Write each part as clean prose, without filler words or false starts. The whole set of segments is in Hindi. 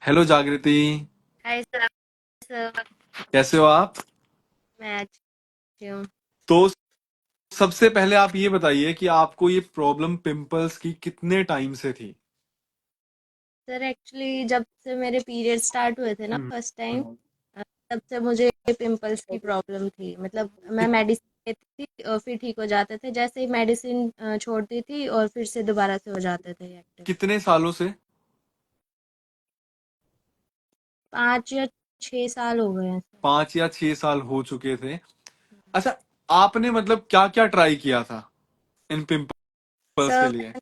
हेलो जागृति। Hi sir. सर, कैसे हो आप? मैं अच्छी हूँ। तो सबसे पहले आप ये बताइए कि आपको ये प्रॉब्लम पिंपल्स की कितने टाइम से थी? सर एक्चुअली जब से मेरे पीरियड स्टार्ट हुए थे ना हम्म। फर्स्ट टाइम, हम्म। तब से मुझे पिंपल्स की प्रॉब्लम थी। मतलब मैं कि, मेडिसिन लेती थी और फिर ठीक हो जाते थे, जैसे ही मेडिसिन छोड़ती थी और फिर से दोबारा से हो जाते थे एक्टिव। कितने सालों से? 5 या 6 साल हो गए हैं सर। 5 या 6 साल हो चुके थे। अच्छा, आपने मतलब क्या क्या ट्राई किया था इन पिंपल्स के सर लिए?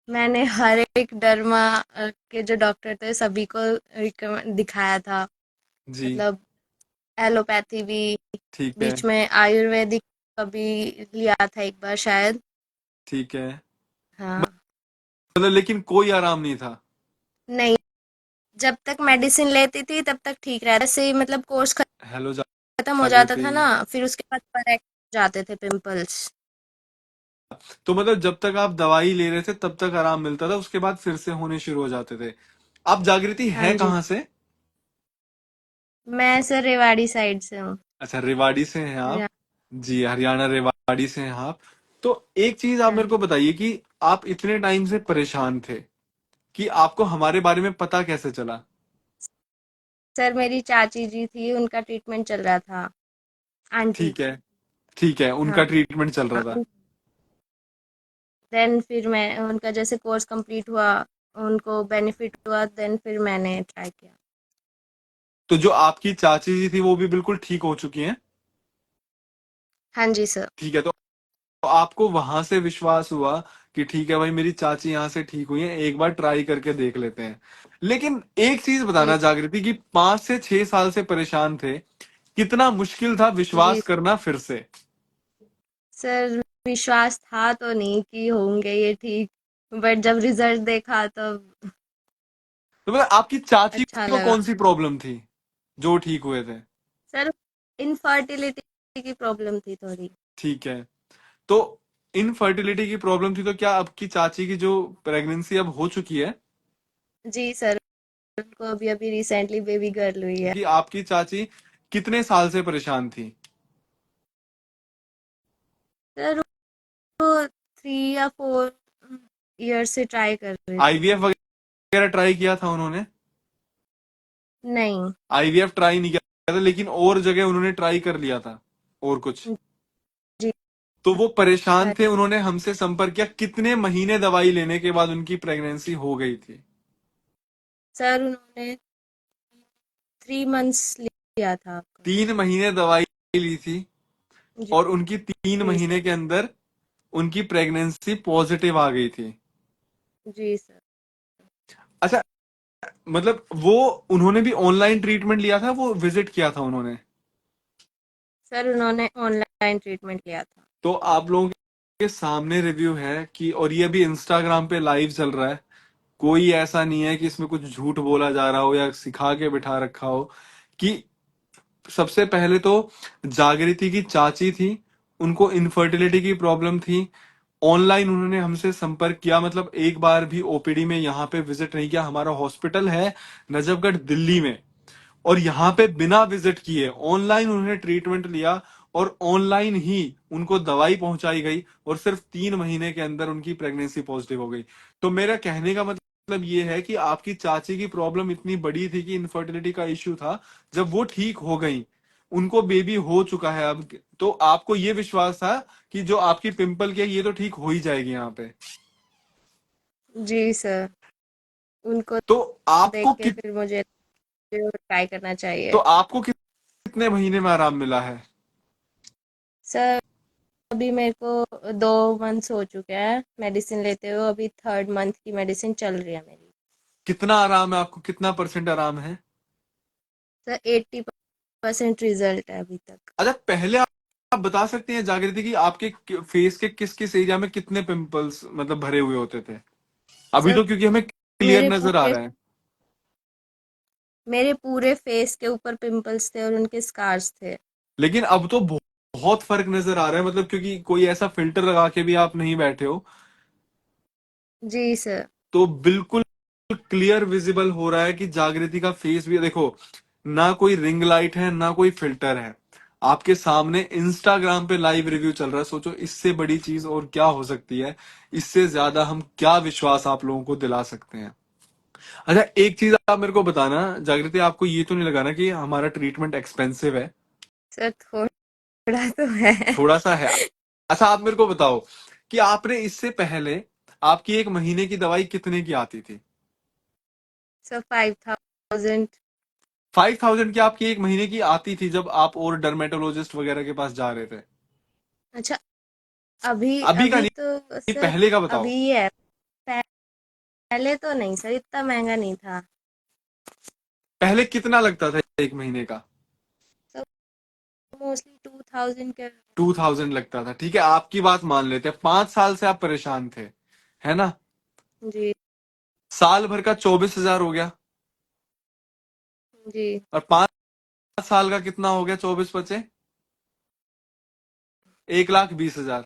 मैंने हर एक डर्मा के जो डॉक्टर थे सभी को रिकमेंड दिखाया था। जी। मतलब एलोपैथी भी, ठीक है। बीच में आयुर्वेदिक का भी लिया था एक बार शायद। ठीक है। हाँ। मतलब लेकिन कोई आराम नहीं था? नहीं, जब तक मेडिसिन लेती थी तब तक ठीक रहता, जैसे ही मतलब कोर्स हेलो खत्म हो जाता जागृति। था ना, फिर उसके बाद करेक्ट हो जाते थे पिंपल्स। तो मतलब जब तक आप दवाई ले रहे थे तब तक आराम मिलता था, उसके बाद फिर से होने शुरू हो जाते थे। आप जागृति हाँ हैं जी। कहाँ से? मैं सर रेवाड़ी साइड से हूँ। अच्छा, रेवाड़ी से हैं आप। हरियाणा। जी, हरियाणा रेवाड़ी से हैं आप। तो एक चीज आप हाँ मेरे को जी। बताइए कि आप इतने टाइम से परेशान थे कि आपको हमारे बारे में पता कैसे चला? सर मेरी चाची जी थी, उनका ट्रीटमेंट चल रहा था। आंटी। ठीक है। ठीक है, हाँ। उनका ट्रीटमेंट चल रहा था। देन फिर मैं उनका जैसे कोर्स कंप्लीट हुआ, उनको बेनिफिट हुआ, देन फिर मैंने ट्राई किया। तो जो आपकी चाची जी थी वो भी बिल्कुल ठीक हो चुकी हैं? हाँ जी सर। ठीक है। तो आपको वहां से विश्वास हुआ कि ठीक है भाई, मेरी चाची यहाँ से ठीक हुई है, एक बार ट्राई करके देख लेते हैं। लेकिन एक चीज जी बताना सर। जागृति कि 5 से 6 साल से परेशान थे, कितना मुश्किल था जी विश्वास करना फिर से। सर, विश्वास था तो नहीं कि होंगे ये ठीक, बट जब रिजल्ट देखा तब तो मतलब आपकी चाची अच्छा को लगा। कौन सी प्रॉब्लम थी जो ठीक हुए थे? सर इनफर्टिलिटी की प्रॉब्लम थी थोड़ी। ठीक है। तो इनफर्टिलिटी की प्रॉब्लम थी, तो क्या आपकी चाची की जो प्रेगनेंसी अब हो चुकी है? जी सर, उनको अभी अभी रिसेंटली बेबी गर्ल हुई है। कि आपकी चाची कितने साल से परेशान थी? सर वो 3 या 4 ईयर से ट्राई कर रही थी। आईवीएफ वगैरह ट्राई किया था उन्होंने? नहीं। आईवीएफ ट्राई नहीं किया था, लेकिन और जगह उन्होंने ट्राई कर लिया था और कुछ? जी। तो वो परेशान थे, अरे उन्होंने हमसे संपर्क किया, कितने महीने दवाई लेने के बाद उनकी प्रेगनेंसी हो गई थी? सर उन्होंने 3 मंथ्स लिया था आपका। 3 महीने दवाई ली थी जी। और उनकी तीन जी महीने सर। के अंदर उनकी प्रेगनेंसी पॉजिटिव आ गई थी। जी सर। अच्छा, मतलब वो उन्होंने भी ऑनलाइन ट्रीटमेंट लिया था, वो विजिट किया था उन्होंने? सर उन्होंने ऑनलाइन ट्रीटमेंट लिया था। तो आप लोगों के सामने रिव्यू है कि, और ये अभी इंस्टाग्राम पे लाइव चल रहा है, कोई ऐसा नहीं है कि इसमें कुछ झूठ बोला जा रहा हो या सिखा के बिठा रखा हो, कि सबसे पहले तो जागृति की चाची थी, उनको इनफर्टिलिटी की प्रॉब्लम थी। ऑनलाइन उन्होंने हमसे संपर्क किया, मतलब एक बार भी ओपीडी में यहाँ पे विजिट नहीं किया। हमारा हॉस्पिटल है नजफगढ़ दिल्ली में, और यहाँ पे बिना विजिट किए ऑनलाइन उन्होंने ट्रीटमेंट लिया, और ऑनलाइन ही उनको दवाई पहुंचाई गई, और सिर्फ 3 महीने के अंदर उनकी प्रेगनेंसी पॉजिटिव हो गई। तो मेरा कहने का मतलब ये है कि आपकी चाची की प्रॉब्लम इतनी बड़ी थी कि इनफर्टिलिटी का इश्यू था, जब वो ठीक हो गई, उनको बेबी हो चुका है अब, तो आपको ये विश्वास था कि जो आपकी पिंपल की है ये तो ठीक हो ही जाएगी यहाँ पे। जी सर, उनको तो देख आपको के कित फिर मुझे ट्राई करना तो चाहिए। आपको कितने महीने में आराम मिला है? सर अभी मेरे को 2 मंथ्स हो चुके हैं मेडिसिन लेते हुए, अभी 3rd मंथ की मेडिसिन चल रही है मेरी। कितना आराम है आपको, कितना परसेंट आराम है? सर 80% रिजल्ट है अभी तक। अच्छा, पहले आप बता सकते हैं जागृति कि आपके फेस के किस किस एरिया में कितने पिंपल्स मतलब भरे हुए होते थे? अभी सर तो क्योंकि हमें क्लियर मेरे नजर आ पूरे रहा है। मेरे पूरे फेस के ऊपर पिंपल्स थे और उनके स्कार्स थे। लेकिन अब तो बहुत फर्क नजर आ रहा है, मतलब क्योंकि कोई ऐसा फिल्टर लगा के भी आप नहीं बैठे हो। जी सर। तो बिल्कुल क्लियर विजिबल हो रहा है कि जागृति का फेस भी देखो, ना कोई रिंग लाइट है ना कोई फिल्टर है, आपके सामने इंस्टाग्राम पे लाइव रिव्यू चल रहा है। सोचो इससे बड़ी चीज और क्या हो सकती है, इससे ज्यादा हम क्या विश्वास आप लोगों को दिला सकते हैं। अच्छा एक चीज आप मेरे को बताना जागृति, आपको ये तो नहीं लगाना कि हमारा ट्रीटमेंट एक्सपेंसिव है? सर थोड़ा तो है। थोड़ा सा है। अच्छा आप मेरे को बताओ कि आपने इससे पहले आपकी एक महीने की दवाई कितने की आती थी? सर 5,000। 5,000 की आपकी एक महीने की आती थी जब आप और डर्मेटोलॉजिस्ट वगैरह के पास जा रहे थे? अच्छा, अभी अभी का अभी नहीं, तो सर, पहले का बताओ। अभी है। पहले तो नहीं सर, इतना महंगा नहीं था। पहले कितना लगता था एक महीने का? सर मोस्टली 2,000 के। 2,000 लगता था, ठीक है आपकी बात मान लेते हैं। 5 साल से आप परेशान थे, है ना? जी। साल भर का 24,000 हो गया, जी। और 5 साल का कितना हो गया? 24 बचे 1,20,000।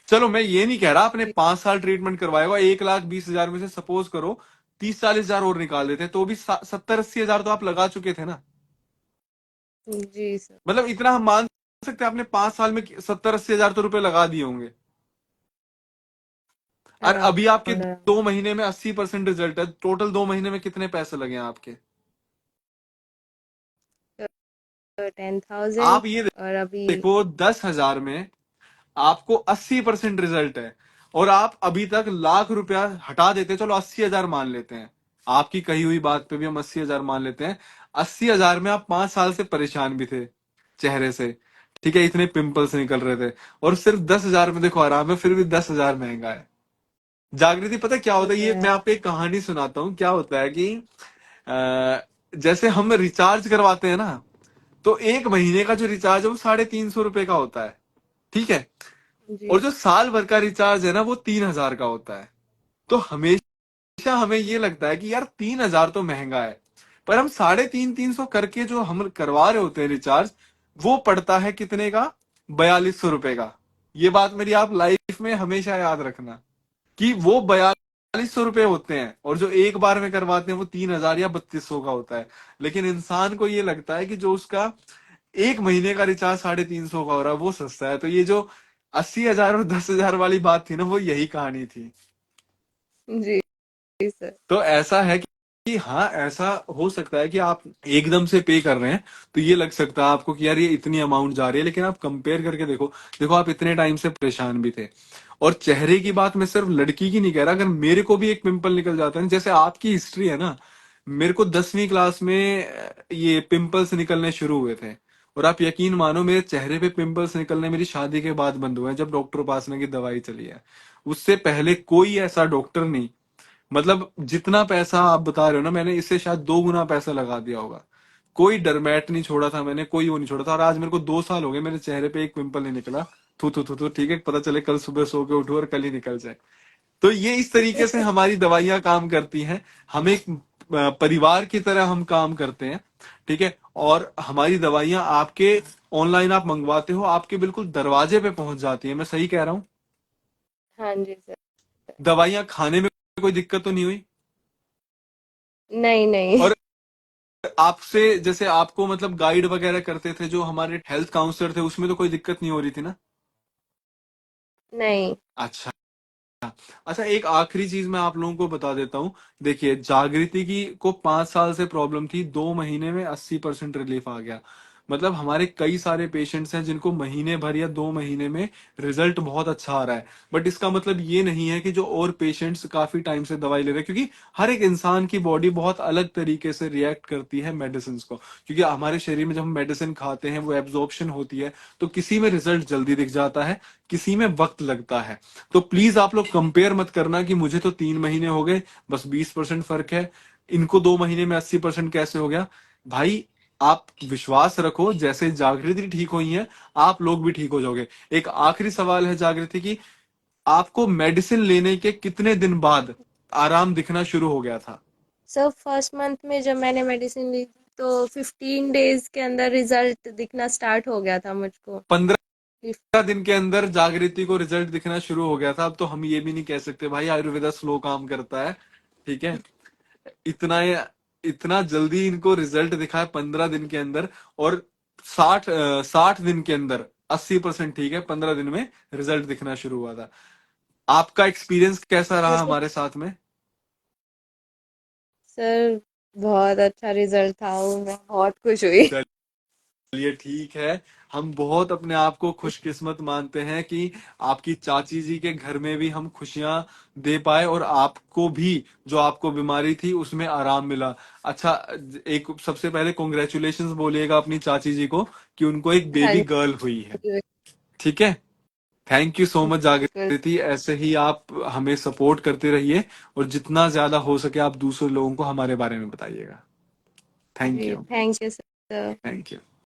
चलो मैं ये नहीं कह रहा आपने जी। 5 साल ट्रीटमेंट करवाया होगा, 1,20,000 में से सपोज करो 30-40 हजार और निकाल देते तो भी 70-80 हजार तो आप लगा चुके थे ना। जी सर। मतलब इतना हम मान सकते हैं आपने 5 साल में 70-80 हजार तो रुपए लगा दिए होंगे। और अभी आपके अराउंड 2 महीने में 80% रिजल्ट है, टोटल 2 महीने में कितने पैसे लगे हैं आपके? 10,000। आप ये और अभी देखो 10,000 में आपको 80% रिजल्ट है, और आप अभी तक लाख रुपया हटा देते, चलो 80,000 मान लेते हैं, आपकी कही हुई बात पे भी हम 80,000 मान लेते हैं। 80,000 में आप 5 साल से परेशान भी थे चेहरे से, ठीक है, इतने पिंपल्स निकल रहे थे, और सिर्फ 10,000 में देखो आराम है, फिर भी 10,000 महंगा है। जागृति पता है क्या वो होता है, तो ये मैं है। आपको एक कहानी सुनाता हूँ। क्या होता है कि जैसे हम रिचार्ज करवाते हैं ना, तो एक महीने का जो रिचार्ज है वो 350 रुपए का होता है, ठीक है, जी। और जो साल भर का रिचार्ज है ना वो 3,000 का होता है। तो हमेशा हमें ये लगता है कि यार 3,000 तो महंगा है, पर हम 350 करके जो हम करवा रहे होते हैं रिचार्ज, वो पड़ता है कितने का? 4,200 रुपए का। ये बात मेरी आप लाइफ में हमेशा याद रखना कि वो 4,200 रुपए होते हैं, और जो एक बार में करवाते हैं वो 3,000 या 3,200 का होता है। लेकिन इंसान को ये लगता है कि जो उसका एक महीने का रिचार्ज 350 का हो रहा है वो सस्ता है। तो ये जो 80,000 और 10,000 वाली बात थी ना, वो यही कहानी थी। जी। जी सर। तो ऐसा है कि हाँ ऐसा हो सकता है कि आप एकदम से पे कर रहे हैं, तो ये लग सकता है आपको कि यार ये इतनी अमाउंट जा रही है, लेकिन आप कंपेयर करके देखो, देखो आप इतने टाइम से परेशान भी थे। और चेहरे की बात मैं सिर्फ लड़की की नहीं कह रहा, अगर मेरे को भी एक पिंपल निकल जाता है जैसे आपकी हिस्ट्री है ना, मेरे को 10वीं क्लास में ये पिंपल्स निकलने शुरू हुए थे, और आप यकीन मानो मेरे चेहरे पे पिंपल्स निकलने मेरी शादी के बाद बंद हुए हैं, जब डॉक्टर उपासना की दवाई चली है। उससे पहले कोई ऐसा डॉक्टर नहीं, मतलब जितना पैसा आप बता रहे हो ना, मैंने इससे शायद 2 गुना पैसा लगा दिया होगा। कोई डरमैट नहीं छोड़ा था मैंने, कोई वो नहीं छोड़ा था, और आज मेरे को 2 साल हो गए मेरे चेहरे पे एक पिंपल नहीं निकला। थू थू थू थू, ठीक है, पता चले कल सुबह सो के उठूं और कल ही निकल जाए। तो ये इस तरीके से हमारी दवाइयां काम करती हैं। हम एक परिवार की तरह हम काम करते हैं, ठीक है, और हमारी दवाइयां आपके ऑनलाइन आप मंगवाते हो, आपके बिल्कुल दरवाजे पे पहुंच जाती है। मैं सही कह रहा हूँ? हाँ जी सर। दवाइयां खाने में कोई दिक्कत तो नहीं हुई? नहीं नहीं। और आपसे जैसे आपको मतलब गाइड वगैरह करते थे जो हमारे हेल्थ काउंसलर थे, उसमें तो कोई दिक्कत नहीं हो रही थी ना? नहीं। अच्छा। अच्छा एक आखिरी चीज मैं आप लोगों को बता देता हूँ। देखिए जागृति की को 5 साल से प्रॉब्लम थी, 2 महीने में 80% रिलीफ आ गया। मतलब हमारे कई सारे पेशेंट्स हैं जिनको महीने भर या 2 महीने में रिजल्ट बहुत अच्छा आ रहा है। बट इसका मतलब ये नहीं है कि जो और पेशेंट्स काफी टाइम से दवाई ले रहे हैं, क्योंकि हर एक इंसान की बॉडी बहुत अलग तरीके से रिएक्ट करती है मेडिसिन को। क्योंकि हमारे शरीर में जब हम मेडिसिन खाते हैं वो एब्जॉर्प्शन होती है, तो किसी में रिजल्ट जल्दी दिख जाता है, किसी में वक्त लगता है। तो प्लीज आप लोग कंपेयर मत करना कि मुझे तो 3 महीने हो गए, बस 20% फर्क है, इनको 2 महीने में 80% कैसे हो गया। भाई आप विश्वास रखो, जैसे जागृति ठीक हुई है आप लोग भी ठीक हो जाओगे। एक आखिरी सवाल है जागृति की, आपको मेडिसिन लेने के कितने दिन बाद आराम दिखना शुरू हो गया था? सर फर्स्ट मंथ में जब मैंने मेडिसिन ली थी तो 15 डेज के अंदर रिजल्ट दिखना स्टार्ट हो गया था मुझको। 15 दिन के अंदर जागृति को रिजल्ट दिखना शुरू हो गया था। अब तो हम ये भी नहीं कह सकते भाई आयुर्वेदा स्लो काम करता है, ठीक है। इतना इतना जल्दी इनको रिजल्ट दिखा है 15 दिन के अंदर, और 60 दिन के अंदर 80% ठीक है, 15 दिन में रिजल्ट दिखना शुरू हुआ था। आपका एक्सपीरियंस कैसा रहा सर हमारे साथ में? सर बहुत अच्छा रिजल्ट था, वो मैं बहुत खुश हुई। चलिए ठीक है, हम बहुत अपने आप को खुशकिस्मत मानते हैं कि आपकी चाची जी के घर में भी हम खुशियां दे पाए, और आपको भी जो आपको बीमारी थी उसमें आराम मिला। अच्छा, एक सबसे पहले कॉन्ग्रेचुलेशंस बोलिएगा अपनी चाची जी को कि उनको एक हाँ बेबी गर्ल हुई है। जी, ठीक है, थैंक यू सो मच बिल्कुल। जागृति, ऐसे ही आप हमें सपोर्ट करते रहिए, और जितना ज्यादा हो सके आप दूसरे लोगों को हमारे बारे में बताइएगा। थैंक जी you. Thank you sir. Thank you.